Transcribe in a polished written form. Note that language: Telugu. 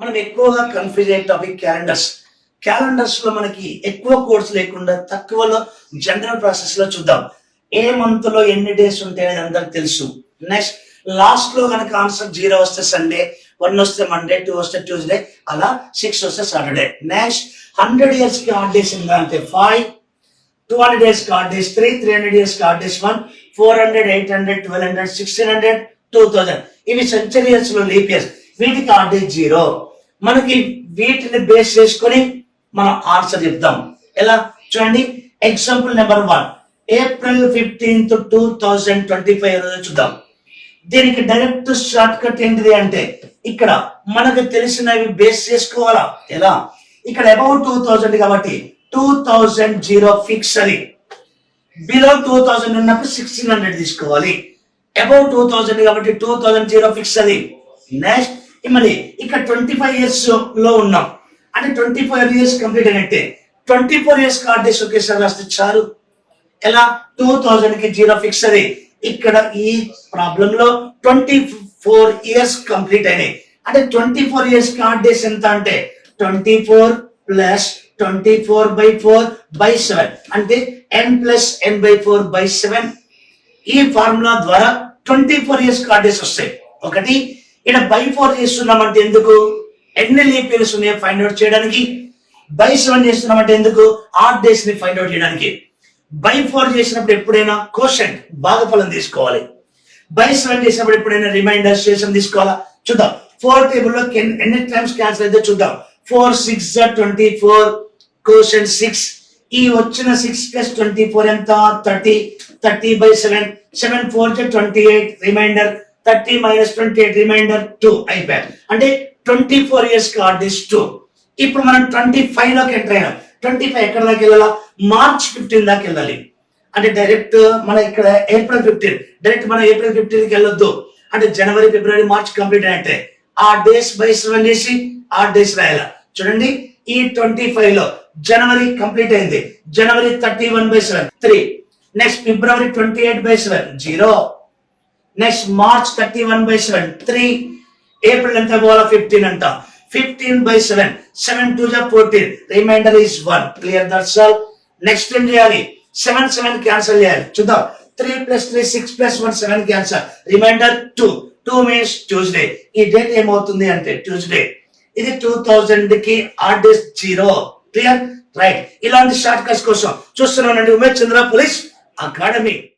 మనం ఎక్కువగా కన్ఫ్యూజ్ అయ్యే టాపిక్ క్యాలెండర్స్ లో మనకి ఎక్కువ కోడ్స్ లేకుండా తక్కువలో జనరల్ ప్రాసెస్ లో చూద్దాం. ఏ మంత్ లో ఎన్ని డేస్ ఉంటాయి అనేది అందరికి తెలుసు. నెక్స్ట్ లాస్ట్ లో కనుక ఆన్సర్ 0 వస్తే సండే, 1 వస్తే మండే, 2 వస్తే ట్యూస్డే, అలా 6 వస్తే సాటర్డే. నెక్స్ట్ 100 years కి ఆడ్ డేస్ ఎంత అంటే 5, 200 days కి ఆడ్ డేస్ 3, 300 years కి ఆడ్ డేస్ 1, 400, 800, 1200, 1600, 2000. ఇవి సెంచరీ ఇయర్స్ లో లీప్ ఇయర్స్. వీటికి ఆడ్ డేస్ 0. మనకి వీటిని బేస్ చేసుకొని మనం ఆన్సర్ చెప్తాం. ఎలా చూడండి, ఎగ్జాంపుల్ నెంబర్ 1 April 15th, 2025 రోజు చూద్దాం. దీనికి డైరెక్ట్ షార్ట్ కట్ ఏంటిది అంటే ఇక్కడ మనకు తెలిసినవి బేస్ చేసుకోవాలా. ఎలా, ఇక్కడ అబౌట్ 2000 కాబట్టి 2000 ఫిక్స్ అని, బిలో 2000 ఉన్నప్పుడు 1600 తీసుకోవాలి. అబౌట్ 2000 కాబట్టి 2000 ఫిక్స్ అది. నెక్స్ట్ మరి ఇక్కడ 25 years లో ఉన్నాం అంటే 24 years కంప్లీట్ అయినట్టే. 24 years కార్డ్ డేస్ ఒకేసారి రాస్తే చాలు. ఎలా, 2000 కి 0 ఫిక్స్ అది. ఇక్కడ ఈ ప్రాబ్లం లో 24 years కంప్లీట్ అయినాయి అంటే 24 years కార్డ్ డేస్ ఎంత అంటే 24 ప్లస్ 24/4/7 అంటే n+n/4/7. ఈ ఫార్ములా ద్వారా 24 years కార్డ్ డేస్ వస్తాయి. ఒకటి ఇక్కడ by4 చేస్తున్నామంటే ఎందుకు, ఎన్ని లీప్ ఇయర్స్ ఉన్నాయో ఫైండ్ అవుట్ చేయడానికి. by7 చేస్తున్నామంటే ఎందుకు, ఆడ్ డేస్ ని ఫైండ్ అవుట్ చేయడానికి. by4 చేసినప్పుడు ఎప్పుడైనా కోషెంట్ భాగఫలం తీసుకోవాలి. by7 చేసినప్పుడు ఎప్పుడైనా రిమైండర్ శేషం తీసుకోవాలా. చూద్దాం 4 టేబుల్ లో ఎన్ని టైమ్స్ క్యాన్సిల్ అయితే చూద్దాం. 4 6 24, కోషెంట్ 6. ఈ వచ్చిన 6 + 24 ఎంత 30, 30/7, 7 4 28, రిమైండర్ 30 - 28, రిమైండర్ 2 అయిపోయారు. అంటే 24 years కార్డ్ డేస్ 2. ఇప్పుడు మనం 25 లోకి ఎంటర్ అయినాం. 25 ఎక్కడ దాకా వెళ్ళాలా, March 15 దాకా వెళ్ళాలి. అంటే డైరెక్ట్ మన ఇక్కడ April 15, డైరెక్ట్ మనం April 15 కి వెళ్ళొద్దు. అంటే January, February, March కంప్లీట్ అయినట్టే. ఆ డేస్ by7 చేసి ఆ డేస్ రాయాల. చూడండి, ఈ 25 లో జనవరి కంప్లీట్ అయింది. జనవరి 31/7 3. నెక్స్ట్ ఫిబ్రవరి 28/7 0. Next March 31/7 3. ఏప్రిల్ ఎంత పోవాలా 15 అంట. 15/7, 7 2 14, reminder is 1. Clear, that's all. Next ఏం చేయాలి, 7 7 క్యాన్సిల్ చేయాలి. చూద్దాం 3 + 3 6 + 1 7 క్యాన్సిల్, రిమైండర్ 2. 2 means Tuesday. ఈ డేట్ ఏమవుతుంది అంటే ట్యూస్డే. ఇది 2000 కి ఆడ్ డేస్ 0. Clear, right. ఇలాంటి షార్ట్ కట్స్ కోసం చూస్తున్నానండి ఉమేష్ చంద్ర పోలీస్ అకాడమీ.